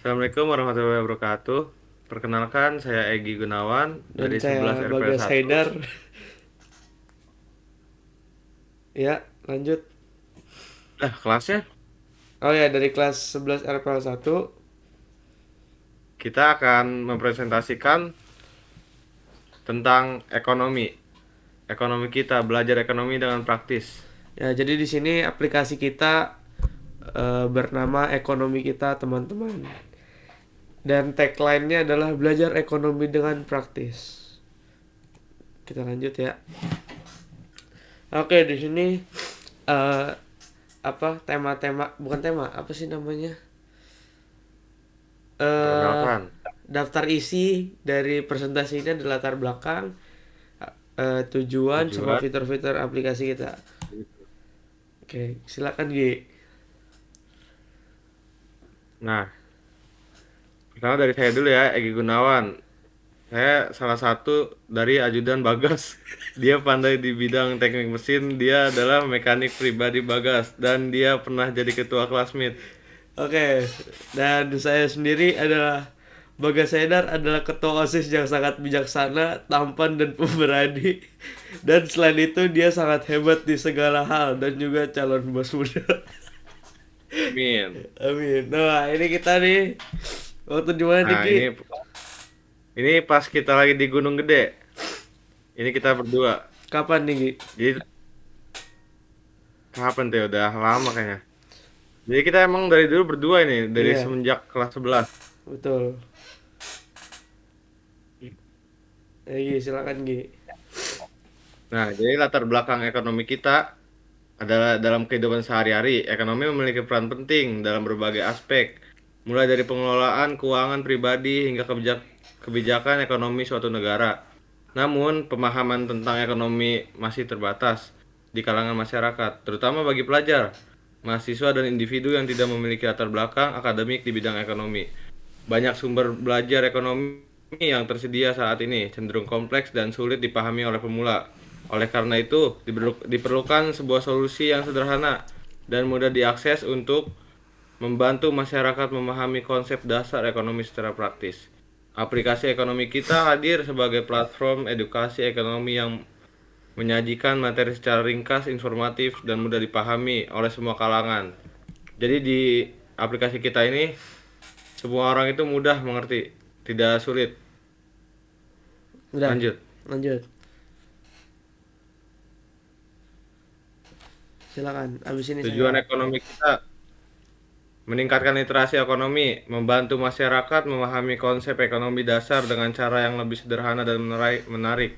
Assalamualaikum warahmatullahi wabarakatuh. Perkenalkan, saya Egi Gunawan Dan dari 11 saya RPL Bagas 1. Haidar. Ya, lanjut. Kelasnya Oh ya, dari kelas 11 RPL 1. kita akan mempresentasikan tentang ekonomi. Ekonomi kita, belajar ekonomi dengan praktis. Ya, jadi di sini aplikasi kita bernama Ekonomi Kita, teman-teman. Dan tagline-nya adalah belajar ekonomi dengan praktis. Kita lanjut ya. Oke, di sini eh apa tema-tema, bukan tema, apa sih namanya? eh Perkenalkan, Daftar isi dari presentasi ini adalah latar belakang, tujuan sama tujuan. fitur-fitur aplikasi kita. Oke, silakan Gi. Nah, pertama dari saya dulu ya, Egi Gunawan. Saya salah satu dari ajudan Bagas. Dia pandai di bidang teknik mesin, dia adalah mekanik pribadi Bagas. Dan dia pernah jadi ketua classmate. Oke, dan saya sendiri adalah Bagas Haidar, adalah ketua OSIS yang sangat bijaksana, tampan dan pemberani. Dan selain itu dia sangat hebat di segala hal dan juga calon bos muda. Amin. Amin. Nah, ini kita nih waktu di mana nih Nah, Ki? ini pas kita lagi di Gunung Gede. Ini kita berdua. Kapan nih Ki? Jadi kapan tuh? Udah lama kayaknya. Jadi kita emang dari dulu berdua ini, dari Iya, semenjak kelas 11. betul. Gi, silakan Gi. Nah, jadi latar belakang ekonomi kita adalah dalam kehidupan sehari-hari. Ekonomi memiliki peran penting dalam berbagai aspek, mulai dari pengelolaan keuangan pribadi hingga kebijakan ekonomi suatu negara. Namun, pemahaman tentang ekonomi masih terbatas di kalangan masyarakat, terutama bagi pelajar, mahasiswa, dan individu yang tidak memiliki latar belakang akademik di bidang ekonomi. Banyak sumber belajar ekonomi yang tersedia saat ini cenderung kompleks dan sulit dipahami oleh pemula. Oleh karena itu, diperlukan sebuah solusi yang sederhana dan mudah diakses untuk membantu masyarakat memahami konsep dasar ekonomi secara praktis. Aplikasi ekonomi kita hadir sebagai platform edukasi ekonomi yang menyajikan materi secara ringkas, informatif, dan mudah dipahami oleh semua kalangan. Jadi di aplikasi kita ini semua orang itu mudah mengerti, tidak sulit. Udah, Lanjut. lanjut. Silakan. Abis ini Tujuan saya. ekonomi kita meningkatkan literasi ekonomi, membantu masyarakat memahami konsep ekonomi dasar dengan cara yang lebih sederhana dan menarik,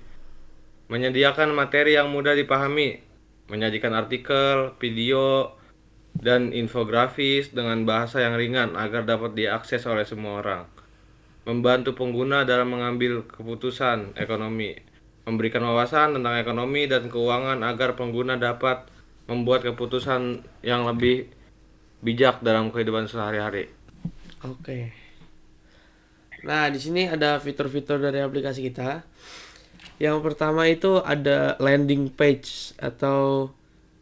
menyediakan materi yang mudah dipahami, menyajikan artikel, video, dan infografis dengan bahasa yang ringan agar dapat diakses oleh semua orang, membantu pengguna dalam mengambil keputusan ekonomi, memberikan wawasan tentang ekonomi dan keuangan agar pengguna dapat membuat keputusan yang lebih bijak dalam kehidupan sehari-hari. Oke. Nah, di sini ada fitur-fitur dari aplikasi kita. Yang pertama itu ada landing page atau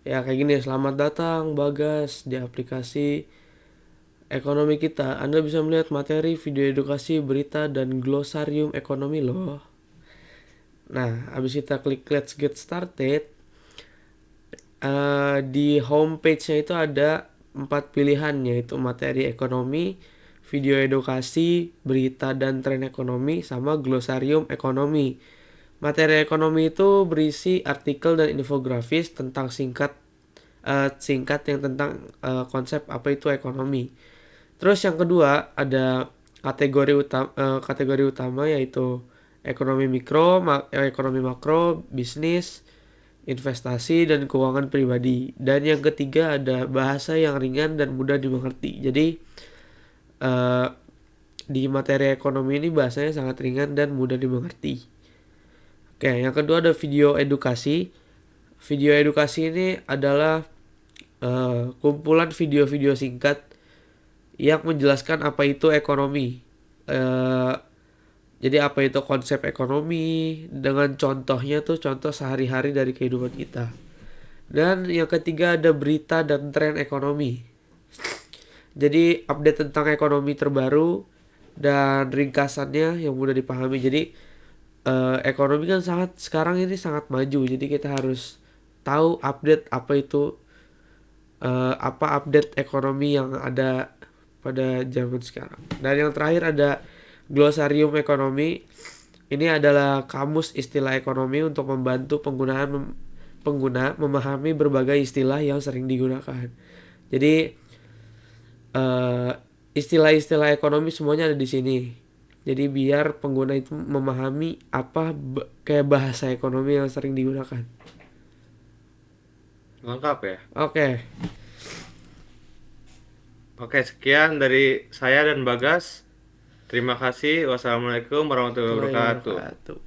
ya kayak gini, selamat datang Bagas di aplikasi ekonomi kita. Anda bisa melihat materi, video edukasi, berita, dan glosarium ekonomi loh. Nah, habis kita klik let's get started, di homepage-nya itu ada 4 pilihan, yaitu materi ekonomi, video edukasi, berita dan tren ekonomi, sama glosarium ekonomi. Materi ekonomi itu berisi artikel dan infografis tentang singkat yang tentang konsep apa itu ekonomi. Terus yang kedua ada kategori utama yaitu ekonomi mikro, ekonomi makro, bisnis, investasi dan keuangan pribadi. Dan yang ketiga ada bahasa yang ringan dan mudah dimengerti. Jadi eh, di materi ekonomi ini bahasanya sangat ringan dan mudah dimengerti. Oke, yang kedua ada video edukasi. Video edukasi ini adalah kumpulan video-video singkat yang menjelaskan apa itu ekonomi. Eh, jadi apa itu konsep ekonomi dengan contohnya tuh contoh sehari-hari dari kehidupan kita. Dan yang ketiga ada berita dan tren ekonomi. Jadi update tentang ekonomi terbaru dan ringkasannya yang mudah dipahami. Jadi ekonomi kan sekarang ini sangat maju. Jadi kita harus tahu update apa update ekonomi yang ada pada zaman sekarang. Dan yang terakhir ada glosarium ekonomi. Ini adalah kamus istilah ekonomi untuk membantu pengguna memahami berbagai istilah yang sering digunakan. Jadi eh, istilah-istilah ekonomi semuanya ada di sini. Jadi biar pengguna itu memahami kayak bahasa ekonomi yang sering digunakan. Lengkap ya. Oke, Oke, sekian dari saya dan Bagas. Terima kasih. Wassalamualaikum warahmatullahi warahmatullahi wabarakatuh. wabarakatuh.